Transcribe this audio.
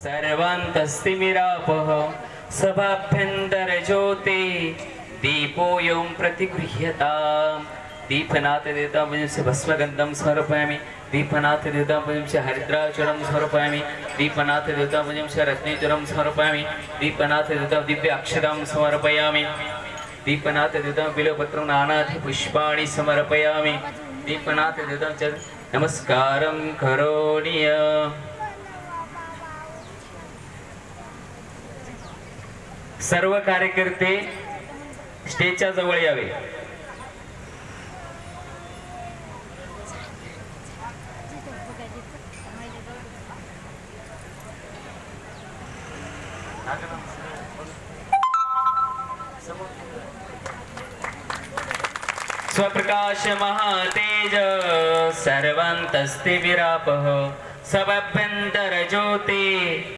सर्वान्तस्तिमिरापः सभाभ्यन्तरज्योते दीपोऽयं प्रतिगृह्यताम्। दीपनाथ देवता मुझे भस्मगंधम समर्पयामि। दीपनाथ देवता मुझे हरिद्राचूरम समर्पयामि। दीपनाथ देवता मुझे रत्नेचूरम समर्पयामि। दीपनाथ देवता दिव्य अक्षरम समर्पयामि। दीपनाथ देवता बिल्वपत्रं नानाधि पुष्पाणि समर्पयामि। दीपनाथ देवता नमस्कारं करोमि। सर्व कार्यकर्ते स्टेजच्या जवळ यावे। स्वप्रकाश महातेज सर्वान्तस्तिमिरापः सभाभ्यन्तरज्योते